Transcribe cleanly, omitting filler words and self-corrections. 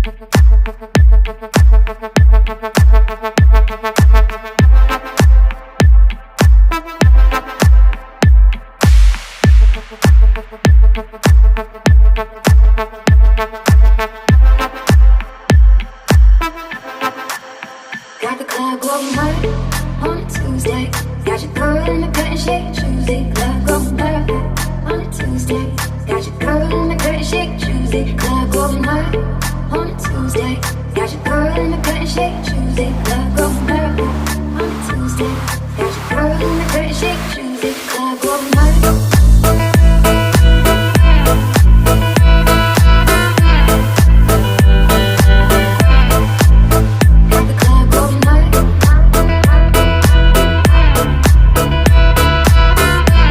Got the club going hard on a Tuesday. Got your girl in the curtain shake Tuesday. Club going hard on a Tuesday. Got your girl in the curtain shake Tuesday. Club going hard